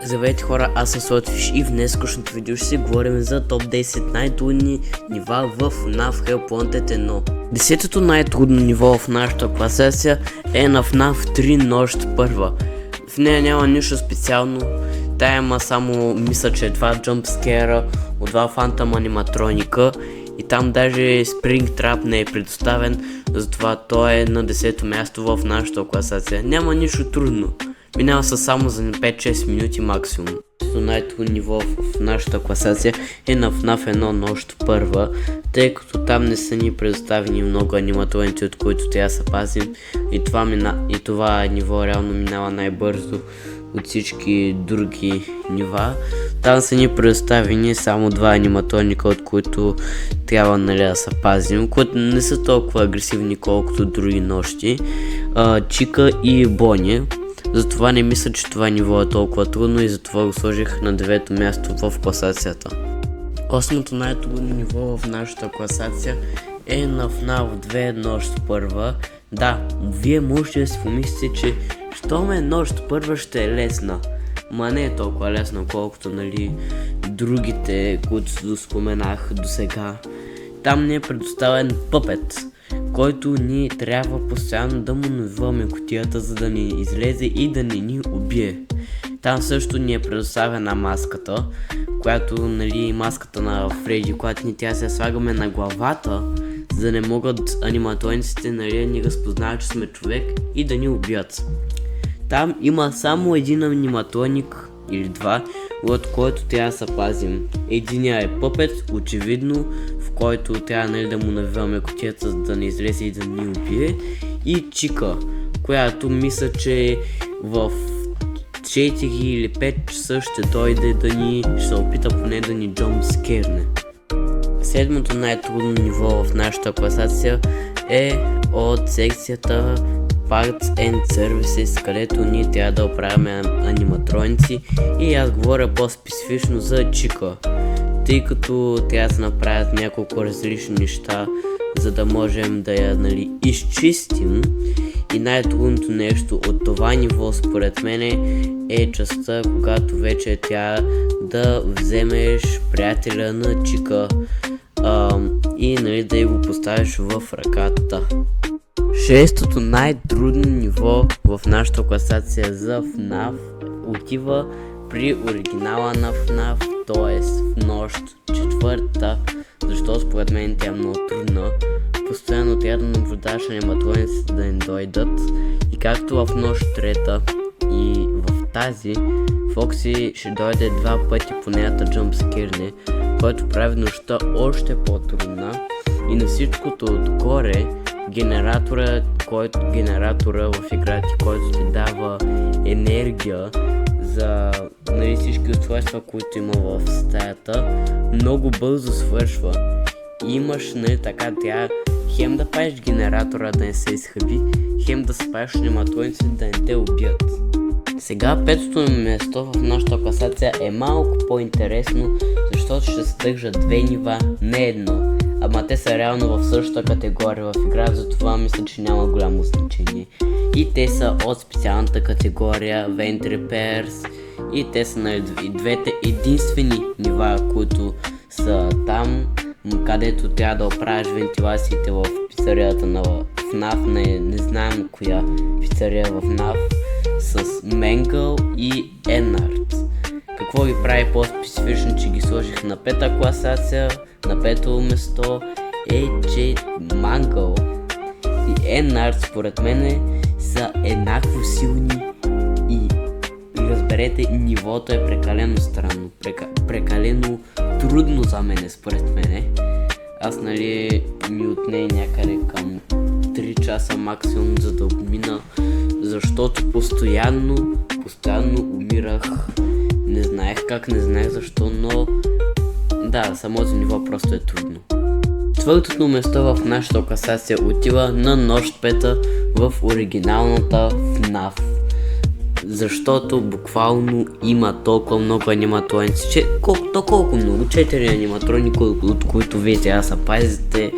Здравейте хора, аз съм Слотфиш и в днескашното видео ще си говорим за топ 10 най-трудни нива в FNAF Hellpointed 1. Десетото най-трудно ниво в нашата класация е на FNAF 3 Нощ първа. В нея няма нищо специално, тя има само, мисля, че 2 джампскера от 2 фантом аниматроника и там даже Springtrap не е предоставен, затова той е на 10-то място в нашата класация. Няма нищо трудно. Минава се само за 5-6 минути максимум. Най-трудно ниво в нашата класация е на FNAF 1 Нощ първа, тъй като там не са ни предоставени много аниматроници, от които трябва да се пазим, и това ниво реално минава най-бързо от всички други нива. Там са ни предоставени само 2 аниматроника, от които трябва да се пазим, които не са толкова агресивни колкото други нощи, Чика и Бони. Затова не мисля, че това ниво е толкова трудно и затова го сложих на 9-то място в класацията. Осмото най-трудно ниво в нашата класация е на FNAF 2 Нощ първа. Да, вие можете да си помислите, че щом е Нощ първа ще е лесна. Ма не е толкова лесна, колкото другите, които споменах до сега. Там ни е предоставен пъпет, който ни трябва постоянно да му навиваме кутията, за да ни излезе и да не ни убие. Там също ни е предоставена маската, която маската на Фредди, която ни трябва да се слагаме на главата, за да не могат аниматрониците да ни разпознаят, че сме човек и да ни убият. Там има само един аниматроник или 2, от който трябва да се пазим. Единия е пъпет, очевидно, в който трябва да му навиваме кутията, за да не излезе и да ни убие, и Чика, която мисля, че в 4 или 5 часа ще дойде ще се опита поне да ни джампскерне. Седмото най-трудно ниво в нашата класация е от секцията Parts and Services, където ние трябва да оправяме аниматроници, и аз говоря по-специфично за Чика, тъй като трябва да се направят няколко различни неща, за да можем да я изчистим. И най-трудното нещо от това ниво според мен е частта, когато вече трябва да вземеш приятеля на Чика и да го поставиш в ръката. Шестото най-трудно ниво в нашата класация за FNAF отива при оригинала на FNAF, т.е. в Нощ четвърта, защото според мен тя е много трудна. Постоянно трябва да наблюдаваш аниматрониците да не дойдат, и както в Нощ трета и в тази, Фокси ще дойде 2 пъти по нейната джампскерне, който прави нощта още по-трудна. И на всичкото отгоре генератора в играта, който ти дава енергия за всички устройства, които има в стаята, много бързо свършва. И имаш така, трябва хем да паеш генератора да не се изхъби, хем да спаеш аниматрониците да не те убият. Сега петото място в нашата класация е малко по-интересно, защото ще съдържа 2 нива, не едно. Ама те са реално в същата категория в игра, затова мисля, че няма голямо значение. И те са от специалната категория Vent Repairs, и те са двете единствени нива, които са там, където трябва да оправиш вентилациите в пицарията на FNAF, не знаем коя пицария в FNAF, с Менгъл и Енард. Какво ги прави по-специфично, че ги сложих на 5-та класация? На 5-то место е, че Мангъл и Енард според мен са еднакво силни, и разберете, нивото е прекалено странно, прекалено трудно за мене според мене. Аз ми отне някъде към 3 часа максимум, за да обмина, защото постоянно умирах. Не знаех защо, но да, самото ниво просто е трудно. Четвъртото место в нашата класация отива на Нощ пета в оригиналната FNAF. Защото буквално има толкова много аниматроници, колко много? 4 аниматроника, от които вие трябва да се пазите,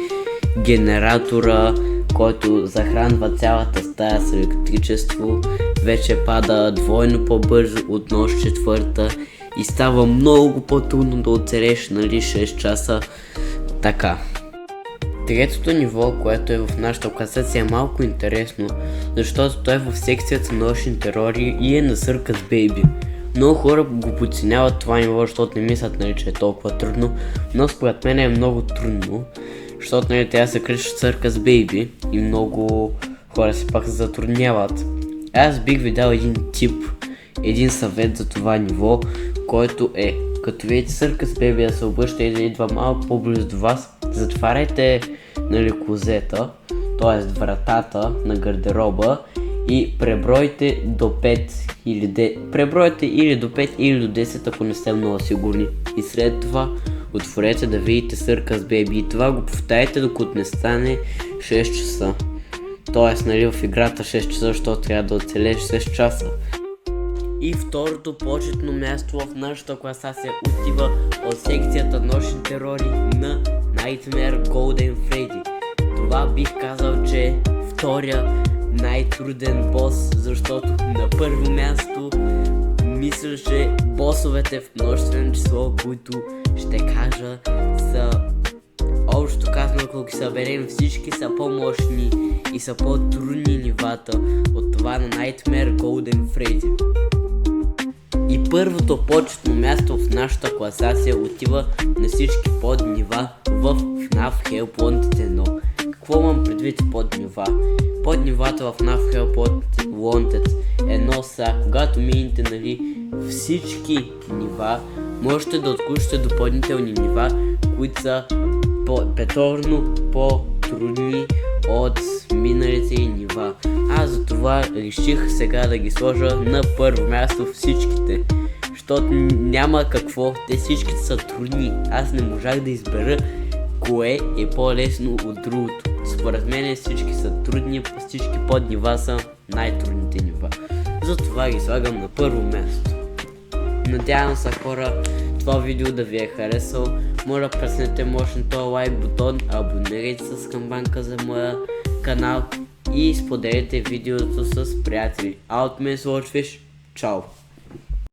генератора, който захранва цялата стая с електричество, вече пада двойно по-бързо от нощ 4 и става много по-трудно да оцелеш 6 часа. Така. Третото ниво, което е в нашата класация, е малко интересно, защото той е в секцията нощни терори и е на Circus Baby. Много хора го подценяват това ниво, защото не мислят, че е толкова трудно, но според мен е много трудно, защото трябва да се кръщат Circus Baby и много хора се пак затрудняват. Аз бих ви дал един съвет за това ниво, който е, като видите Circus Baby да се обръща и да идва малко по-близо до вас, затваряйте клозета, т.е. вратата на гардероба и пребройте до 5 пребройте или до 5 или до 10, ако не сте много сигурни. И след това отворете да видите Circus Baby и това го повтаряйте докато не стане 6 часа. Т.е. в играта 6 часа, защото трябва да оцелеш 6 часа. И второто почетно място в нашата класация отива от секцията нощни терори на Nightmare Golden Freddy. Това бих казал, че е втория най-труден бос, защото на първо място мисля, че босовете в множествено число, които ще кажа, са общо казано, ако ги съберем всички, са по-мощни и са по-трудни нивата от това на Nightmare Golden Freddy. И първото почетно място в нашата класация отива на всички поднива в FNAF Help Wanted 1. Какво имам предвид поднива? Поднивата в FNAF Help Wanted 1 са, когато минете всички нива, можете да отключите допълнителни нива, които са петорно по-трудни от миналите нива. Аз затова реших сега да ги сложа на първо място всичките, защото няма какво, те всичките са трудни. Аз не можах да избера кое е по-лесно от другото. Според мен всички са трудни, всички поднива са най-трудните нива. Затова ги слагам на първо място. Надявам се, хора, това видео да ви е харесало. Моля, преснете мощно този лайк бутон, абонирайте се с камбанка за моя канал и споделите видеото с приятели. А от мен Swordfish, чао!